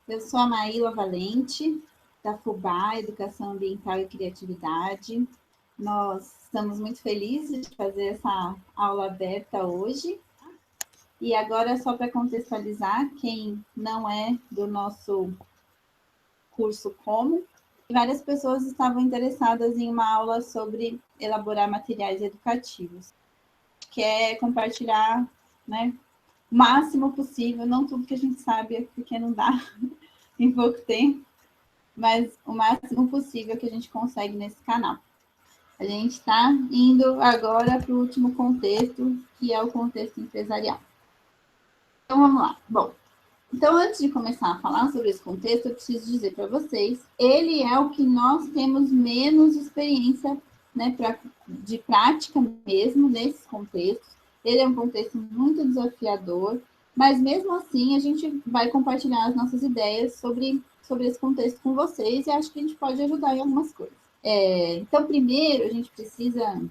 Eu sou a Maíla Valente, da FUBA, Educação Ambiental e Criatividade. Nós estamos muito felizes de fazer essa aula aberta hoje. E agora, só para contextualizar, quem não é do nosso curso Como, várias pessoas estavam interessadas em uma aula sobre elaborar materiais educativos. Quer compartilhar, né, o máximo possível, não tudo que a gente sabe, porque não dá em pouco tempo, mas o máximo possível que a gente consegue nesse canal. A gente está indo agora para o último contexto, que é o contexto empresarial. Então, vamos lá. Bom, então, antes de começar a falar sobre esse contexto, eu preciso dizer para vocês, ele é o que nós temos menos experiência, né, de prática mesmo, nesses contextos. Ele é um contexto muito desafiador, mas mesmo assim a gente vai compartilhar as nossas ideias sobre esse contexto com vocês e acho que a gente pode ajudar em algumas coisas. Então, primeiro, a gente precisa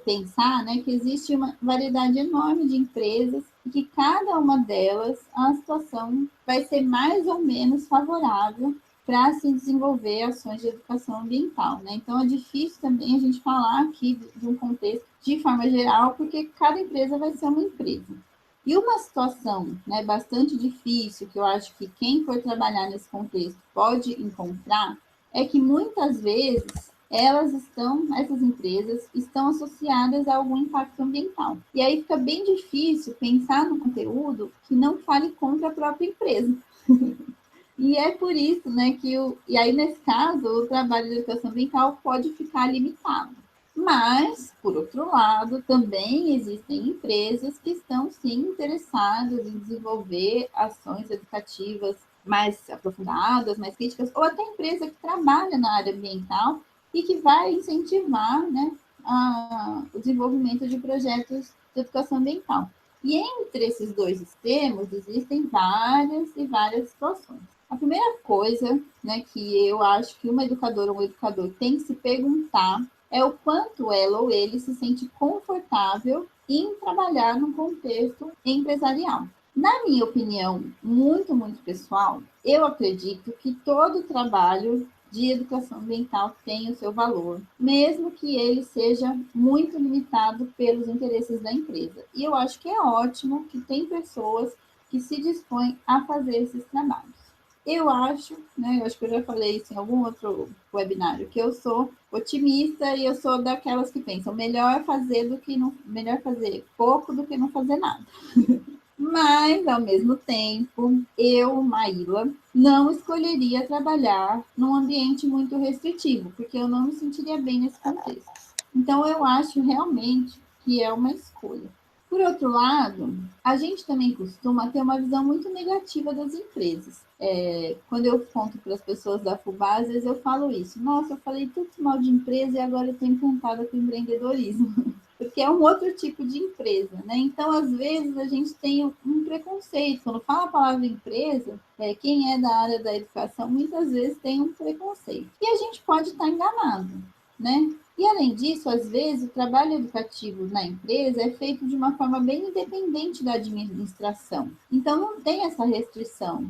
pensar, né, que existe uma variedade enorme de empresas e que cada uma delas, a situação vai ser mais ou menos favorável para se desenvolver ações de educação ambiental, né? Então, é difícil também a gente falar aqui de um contexto de forma geral, porque cada empresa vai ser uma empresa. E uma situação, né, bastante difícil, que eu acho que quem for trabalhar nesse contexto pode encontrar, é que muitas vezes essas empresas estão associadas a algum impacto ambiental. E aí fica bem difícil pensar no conteúdo que não fale contra a própria empresa. E é por isso, né, e aí nesse caso, o trabalho de educação ambiental pode ficar limitado. Mas, por outro lado, também existem empresas que estão, sim, interessadas em desenvolver ações educativas mais aprofundadas, mais críticas, ou até empresa que trabalha na área ambiental e que vai incentivar, né, o desenvolvimento de projetos de educação ambiental. E entre esses dois extremos existem várias e várias situações. A primeira coisa, né, que eu acho que uma educadora ou um educador tem que se perguntar é o quanto ela ou ele se sente confortável em trabalhar num contexto empresarial. Na minha opinião, muito, muito pessoal, eu acredito que todo trabalho de educação ambiental tem o seu valor, mesmo que ele seja muito limitado pelos interesses da empresa. E eu acho que é ótimo que tem pessoas que se dispõem a fazer esses trabalhos. Eu acho, né, eu acho que eu já falei isso em algum outro webinário, que eu sou otimista e eu sou daquelas que pensam melhor fazer pouco do que não fazer nada. Mas, ao mesmo tempo, eu, Maíla, não escolheria trabalhar num ambiente muito restritivo, porque eu não me sentiria bem nesse contexto. Então, eu acho realmente que é uma escolha. Por outro lado, a gente também costuma ter uma visão muito negativa das empresas. Quando eu conto para as pessoas da FUBA, às vezes eu falo isso. Nossa, eu falei tudo mal de empresa e agora eu estou encantada com empreendedorismo. Porque é um outro tipo de empresa, né? Então, às vezes, a gente tem um preconceito. Quando fala a palavra empresa, quem é da área da educação, muitas vezes tem um preconceito. E a gente pode estar enganado, né? E, além disso, às vezes, o trabalho educativo na empresa é feito de uma forma bem independente da administração. Então, não tem essa restrição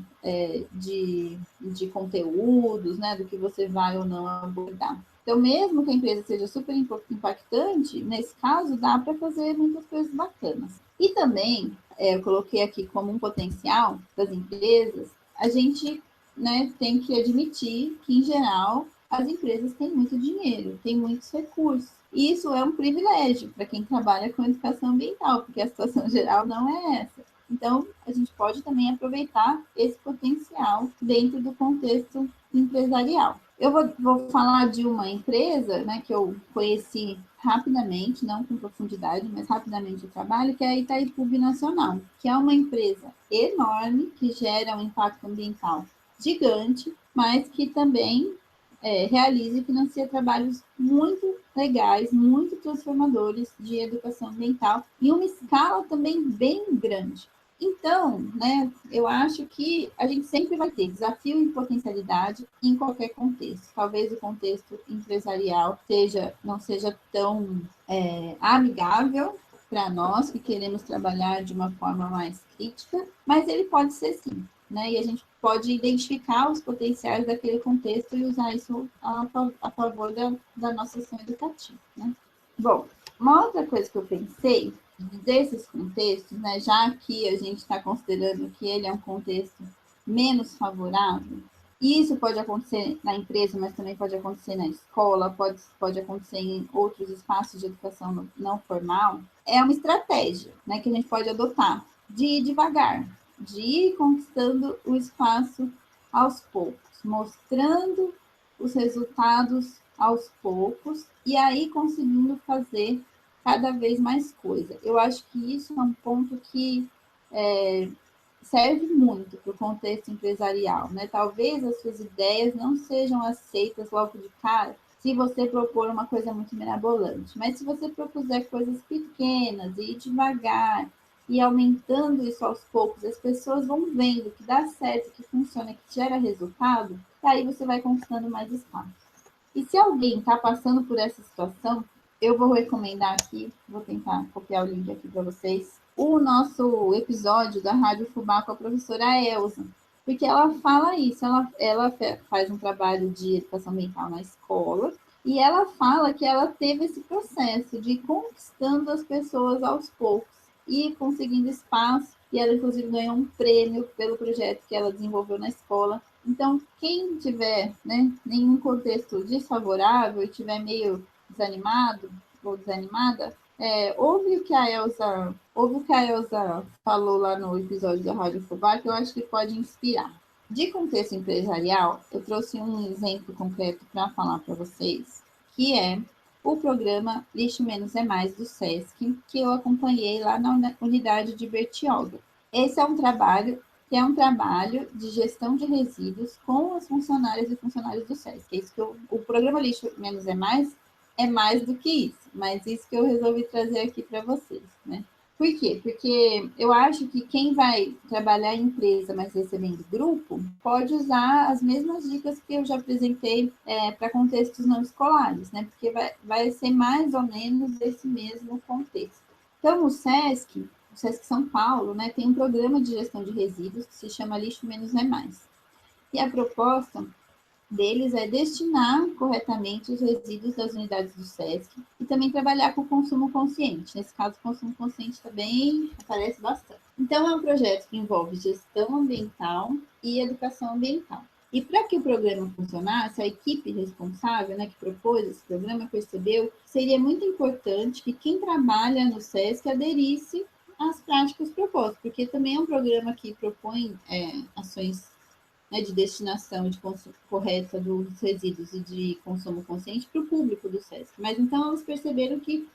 de conteúdos, né? Do que você vai ou não abordar. Então, mesmo que a empresa seja super impactante, nesse caso, dá para fazer muitas coisas bacanas. E também, eu coloquei aqui como um potencial das empresas, a gente, né, tem que admitir que, em geral, as empresas têm muito dinheiro, têm muitos recursos. E isso é um privilégio para quem trabalha com educação ambiental, porque a situação geral não é essa. Então, a gente pode também aproveitar esse potencial dentro do contexto empresarial. Eu vou falar de uma empresa, né, que eu conheci rapidamente, não com profundidade, mas rapidamente o trabalho, que é a Itaipu Binacional, que é uma empresa enorme, que gera um impacto ambiental gigante, mas que também realiza e financia trabalhos muito legais, muito transformadores de educação ambiental, em uma escala também bem grande. Então, né, eu acho que a gente sempre vai ter desafio e potencialidade em qualquer contexto. Talvez o contexto empresarial não seja tão amigável para nós que queremos trabalhar de uma forma mais crítica, mas ele pode ser sim. né? E a gente pode identificar os potenciais daquele contexto e usar isso a favor da nossa ação educativa, né? Bom, uma outra coisa que eu pensei desses contextos, né, já que a gente está considerando que ele é um contexto menos favorável, e isso pode acontecer na empresa, mas também pode acontecer na escola, pode acontecer em outros espaços de educação não formal, é uma estratégia, né, que a gente pode adotar de ir devagar, de ir conquistando o espaço aos poucos, mostrando os resultados aos poucos e aí conseguindo fazer cada vez mais coisa. Eu acho que isso é um ponto que serve muito para o contexto empresarial, né? Talvez as suas ideias não sejam aceitas logo de cara se você propor uma coisa muito mirabolante, mas se você propuser coisas pequenas e ir devagar e aumentando isso aos poucos, as pessoas vão vendo que dá certo, que funciona, que gera resultado, e aí você vai conquistando mais espaço. E se alguém está passando por essa situação, eu vou recomendar aqui, vou tentar copiar o link aqui para vocês, o nosso episódio da Rádio Fubá com a professora Elza, porque ela fala isso, ela faz um trabalho de educação ambiental na escola, e ela fala que ela teve esse processo de ir conquistando as pessoas aos poucos e conseguindo espaço, e ela inclusive ganhou um prêmio pelo projeto que ela desenvolveu na escola. Então, quem tiver, né, nenhum contexto desfavorável e tiver meio desanimado ou desanimada, ouve o que a Elza falou lá no episódio da Rádio Fubá, que eu acho que pode inspirar. De contexto empresarial, eu trouxe um exemplo concreto para falar para vocês, que é o programa Lixo Menos é Mais do SESC, que eu acompanhei lá na unidade de Bertioga. Esse é um trabalho de gestão de resíduos com as funcionárias e funcionários do SESC. É isso que o programa Lixo Menos é mais do que isso, mas isso que eu resolvi trazer aqui para vocês, né? Por quê? Porque eu acho que quem vai trabalhar em empresa, mas recebendo grupo, pode usar as mesmas dicas que eu já apresentei para contextos não escolares, né? Porque vai ser mais ou menos esse mesmo contexto. Então, o SESC São Paulo, né, tem um programa de gestão de resíduos que se chama Lixo Menos é Mais. E a proposta deles é destinar corretamente os resíduos das unidades do SESC e também trabalhar com o consumo consciente. Nesse caso, o consumo consciente também aparece bastante. Então, é um projeto que envolve gestão ambiental e educação ambiental. E para que o programa funcionasse, a equipe responsável, né, que propôs esse programa, percebeu que seria muito importante que quem trabalha no SESC aderisse às práticas propostas, porque também é um programa que propõe ações, né, de destinação e de consumo correta dos resíduos e de consumo consciente para o público do SESC. Mas então elas perceberam que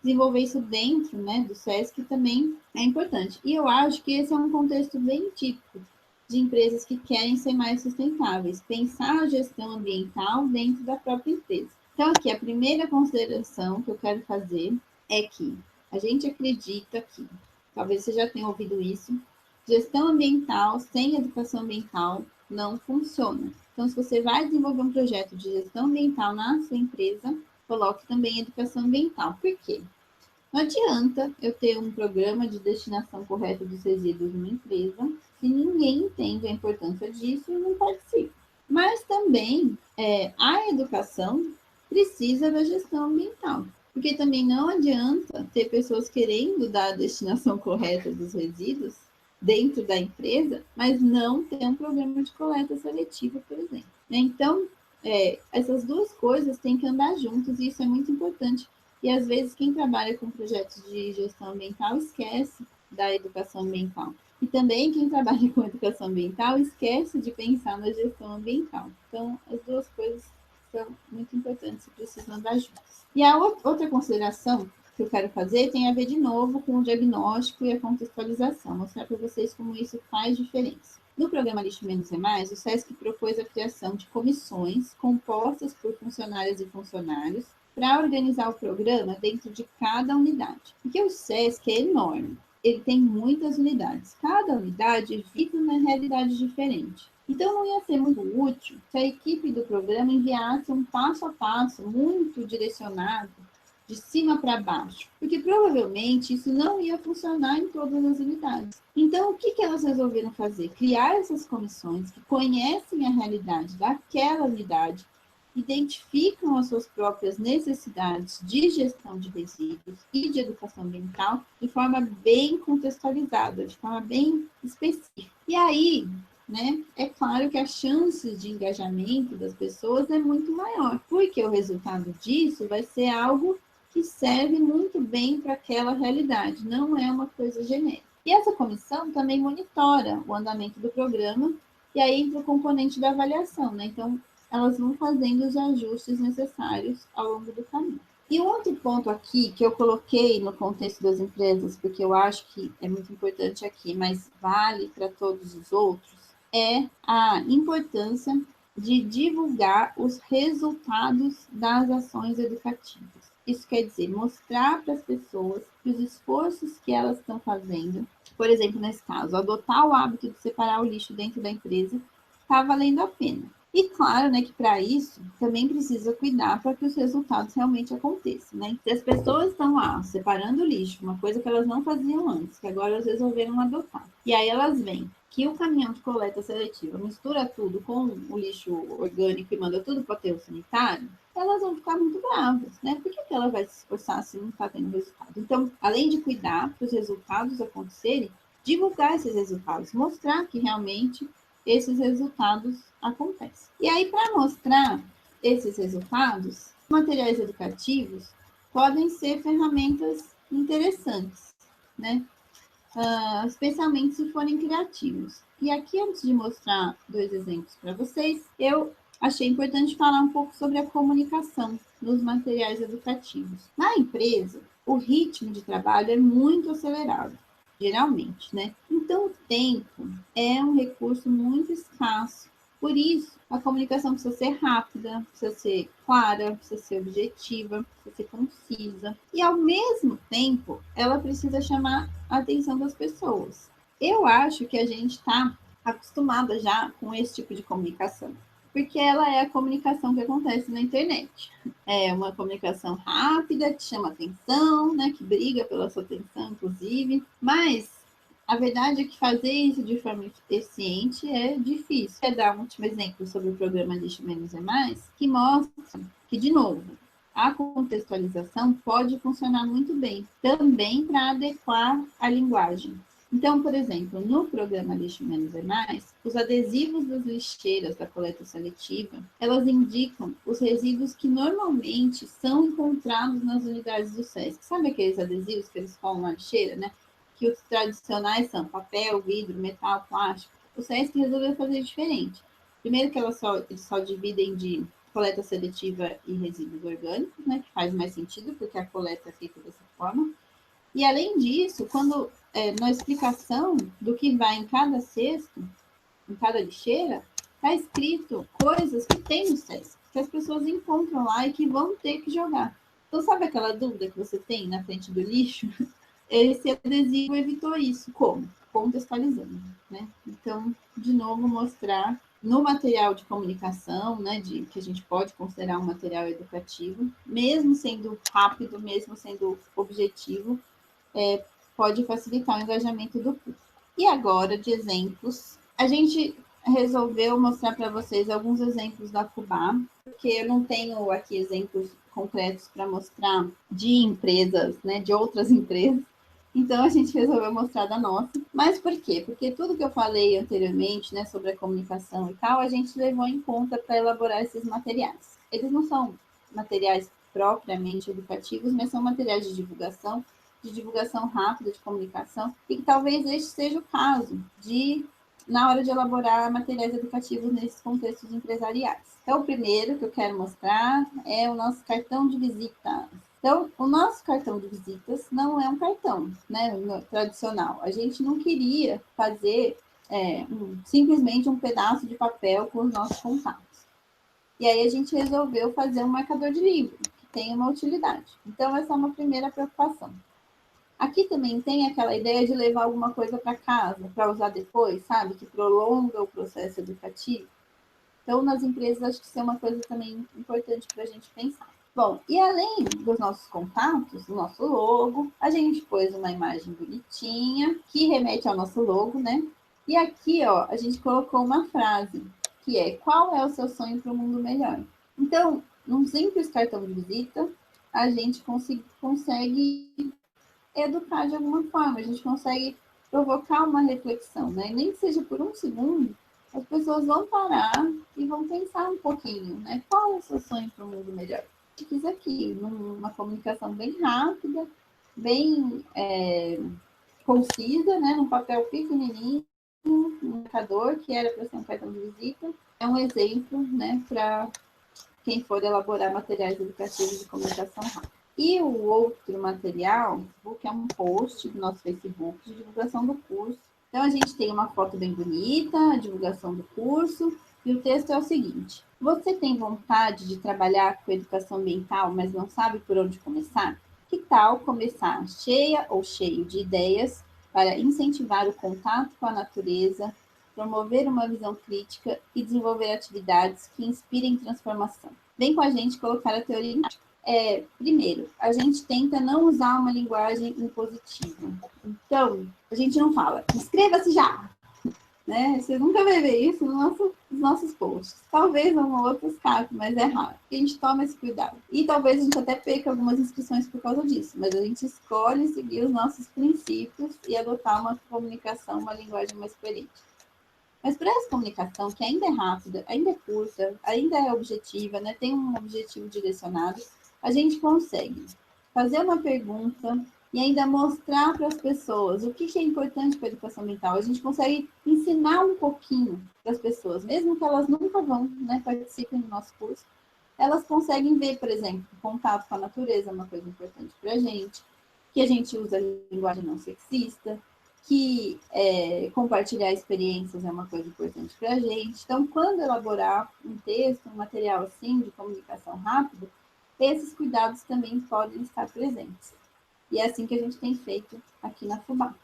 desenvolver isso dentro, né, do SESC também é importante. E eu acho que esse é um contexto bem típico de empresas que querem ser mais sustentáveis, pensar a gestão ambiental dentro da própria empresa. Então, aqui, a primeira consideração que eu quero fazer é que a gente acredita que, talvez você já tenha ouvido isso, gestão ambiental sem educação ambiental não funciona. Então, se você vai desenvolver um projeto de gestão ambiental na sua empresa, coloque também educação ambiental. Por quê? Não adianta eu ter um programa de destinação correta dos resíduos numa empresa se ninguém entende a importância disso e não participa. Mas também a educação precisa da gestão ambiental, porque também não adianta ter pessoas querendo dar a destinação correta dos resíduos dentro da empresa, mas não ter um programa de coleta seletiva, por exemplo. Então, essas duas coisas têm que andar juntas e isso é muito importante. E às vezes quem trabalha com projetos de gestão ambiental esquece da educação ambiental. E também quem trabalha com educação ambiental esquece de pensar na gestão ambiental. Então, as duas coisas são muito importantes e precisam andar juntas. E a outra consideração que eu quero fazer tem a ver de novo com o diagnóstico e a contextualização, mostrar para vocês como isso faz diferença. No programa Lixo Menos é Mais, o SESC propôs a criação de comissões compostas por funcionárias e funcionários para organizar o programa dentro de cada unidade. Porque o SESC é enorme, ele tem muitas unidades. Cada unidade vive uma realidade diferente. Então, não ia ser muito útil se a equipe do programa enviasse um passo a passo muito direcionado de cima para baixo, porque provavelmente isso não ia funcionar em todas as unidades. Então, o que elas resolveram fazer? Criar essas comissões que conhecem a realidade daquela unidade, identificam as suas próprias necessidades de gestão de resíduos e de educação ambiental de forma bem contextualizada, de forma bem específica. E aí, né, é claro que as chances de engajamento das pessoas é muito maior, porque o resultado disso vai ser algo que serve muito bem para aquela realidade, não é uma coisa genérica. E essa comissão também monitora o andamento do programa, e aí entra o componente da avaliação, né? Então, elas vão fazendo os ajustes necessários ao longo do caminho. E um outro ponto aqui que eu coloquei no contexto das empresas, porque eu acho que é muito importante aqui, mas vale para todos os outros, é a importância de divulgar os resultados das ações educativas. Isso quer dizer, mostrar para as pessoas que os esforços que elas estão fazendo, por exemplo, nesse caso, adotar o hábito de separar o lixo dentro da empresa, está valendo a pena. E claro, né, que para isso também precisa cuidar para que os resultados realmente aconteçam, né? Se as pessoas estão lá separando o lixo, uma coisa que elas não faziam antes, que agora elas resolveram adotar, e aí elas veem que o caminhão de coleta seletiva mistura tudo com o lixo orgânico e manda tudo para o aterro sanitário, elas vão ficar muito bravas, né? Por que ela vai se esforçar se não está tendo resultado? Então, além de cuidar para os resultados acontecerem, divulgar esses resultados, mostrar que realmente esses resultados acontecem. E aí, para mostrar esses resultados, materiais educativos podem ser ferramentas interessantes, né? Especialmente se forem criativos. E aqui, antes de mostrar dois exemplos para vocês, eu achei importante falar um pouco sobre a comunicação nos materiais educativos. Na empresa, o ritmo de trabalho é muito acelerado, geralmente, né? Então, o tempo é um recurso muito escasso. Por isso, a comunicação precisa ser rápida, precisa ser clara, precisa ser objetiva, precisa ser concisa. E, ao mesmo tempo, ela precisa chamar a atenção das pessoas. Eu acho que a gente está acostumada já com esse tipo de comunicação, porque ela é a comunicação que acontece na internet. É uma comunicação rápida, que chama atenção, né, que briga pela sua atenção, inclusive, mas a verdade é que fazer isso de forma eficiente é difícil. Quero dar um último exemplo sobre o programa Lixo Menos é Mais, que mostra que, de novo, a contextualização pode funcionar muito bem, também para adequar a linguagem. Então, por exemplo, no programa Lixo Menos é Mais, os adesivos das lixeiras da coleta seletiva, elas indicam os resíduos que normalmente são encontrados nas unidades do SESC. Sabe aqueles adesivos que eles colam na lixeira, né? Que os tradicionais são papel, vidro, metal, plástico. O SESC resolveu fazer diferente. Primeiro que eles só dividem de coleta seletiva e resíduos orgânicos, né, que faz mais sentido, porque a coleta é feita dessa forma. E, além disso, quando na explicação do que vai em cada cesto, em cada lixeira, está escrito coisas que tem no SESC, que as pessoas encontram lá e que vão ter que jogar. Então, sabe aquela dúvida que você tem na frente do lixo? Esse adesivo evitou isso. Como? Contextualizando, né? Então, de novo, mostrar no material de comunicação, né, que a gente pode considerar um material educativo, mesmo sendo rápido, mesmo sendo objetivo, pode facilitar o engajamento do público. E agora, de exemplos, a gente resolveu mostrar para vocês alguns exemplos da Fubá, porque eu não tenho aqui exemplos concretos para mostrar de empresas, né, de outras empresas. Então, a gente resolveu mostrar da nossa. Mas por quê? Porque tudo que eu falei anteriormente, né, sobre a comunicação e tal, a gente levou em conta para elaborar esses materiais. Eles não são materiais propriamente educativos, mas são materiais de divulgação rápida, de comunicação, e que talvez este seja o caso na hora de elaborar materiais educativos nesses contextos empresariais. Então, o primeiro que eu quero mostrar é o nosso cartão de visita. Então, o nosso cartão de visitas não é um cartão, né, tradicional. A gente não queria fazer simplesmente um pedaço de papel com os nossos contatos. E aí a gente resolveu fazer um marcador de livro, que tem uma utilidade. Então, essa é uma primeira preocupação. Aqui também tem aquela ideia de levar alguma coisa para casa, para usar depois, sabe? Que prolonga o processo educativo. Então, nas empresas, acho que isso é uma coisa também importante para a gente pensar. Bom, e além dos nossos contatos, o nosso logo, a gente pôs uma imagem bonitinha, que remete ao nosso logo, né? E aqui, ó, a gente colocou uma frase, que é: qual é o seu sonho para um mundo melhor? Então, num simples cartão de visita, a gente consegue educar de alguma forma, a gente consegue provocar uma reflexão, né? Nem que seja por um segundo, as pessoas vão parar e vão pensar um pouquinho, né? Qual é o seu sonho para um mundo melhor? Eu fiz aqui, numa comunicação bem rápida, bem concisa, né? Num papel pequenininho, um marcador, que era para ser um cartão de visita. É um exemplo, né, para quem for elaborar materiais educativos de comunicação rápida. E o outro material, que é um post do nosso Facebook de divulgação do curso. Então, a gente tem uma foto bem bonita, a divulgação do curso, e o texto é o seguinte: você tem vontade de trabalhar com educação ambiental, mas não sabe por onde começar? Que tal começar cheia ou cheio de ideias para incentivar o contato com a natureza, promover uma visão crítica e desenvolver atividades que inspirem transformação? Vem com a gente colocar a teoria em prática. Primeiro, a gente tenta não usar uma linguagem impositiva. Então, a gente não fala, inscreva-se já! Né? Você nunca vai ver isso nos nossos posts. Talvez um ou outro escape, mas é raro. A gente toma esse cuidado. E talvez a gente até perca algumas inscrições por causa disso, mas a gente escolhe seguir os nossos princípios e adotar uma comunicação, uma linguagem mais coerente. Mas para essa comunicação, que ainda é rápida, ainda é curta, ainda é objetiva, né? Tem um objetivo direcionado, a gente consegue fazer uma pergunta e ainda mostrar para as pessoas o que é importante para a educação ambiental. A gente consegue ensinar um pouquinho para as pessoas, mesmo que elas nunca vão, né, participem do nosso curso, elas conseguem ver, por exemplo, o contato com a natureza é uma coisa importante para a gente usa linguagem não sexista, que compartilhar experiências é uma coisa importante para a gente. Então, quando elaborar um texto, um material assim, de comunicação rápida, esses cuidados também podem estar presentes. E é assim que a gente tem feito aqui na FUBA.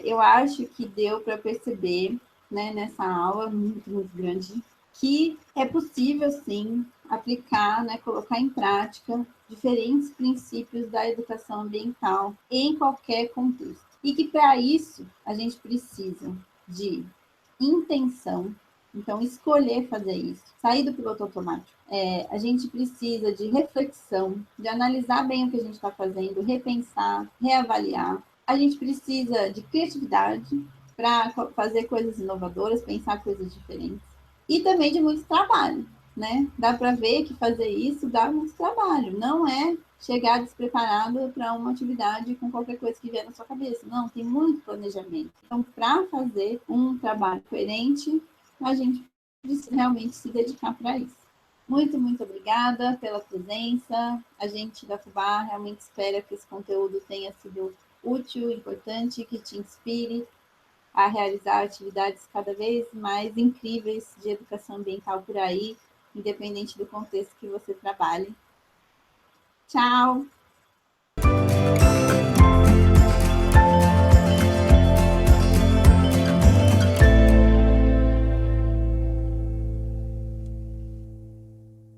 Eu acho que deu para perceber, né, nessa aula muito, muito grande, que é possível, sim, aplicar, né, colocar em prática diferentes princípios da educação ambiental em qualquer contexto. E que, para isso, a gente precisa de intenção, então, escolher fazer isso, sair do piloto automático. A gente precisa de reflexão, de analisar bem o que a gente está fazendo, repensar, reavaliar. A gente precisa de criatividade para fazer coisas inovadoras, pensar coisas diferentes. E também de muito trabalho, né? Dá para ver que fazer isso dá muito trabalho. Não é chegar despreparado para uma atividade com qualquer coisa que vier na sua cabeça. Não, tem muito planejamento. Então, para fazer um trabalho coerente, a gente precisa realmente se dedicar para isso. Muito, muito obrigada pela presença. A gente da FUBA realmente espera que esse conteúdo tenha sido útil, importante, que te inspire a realizar atividades cada vez mais incríveis de educação ambiental por aí, independente do contexto que você trabalhe. Tchau!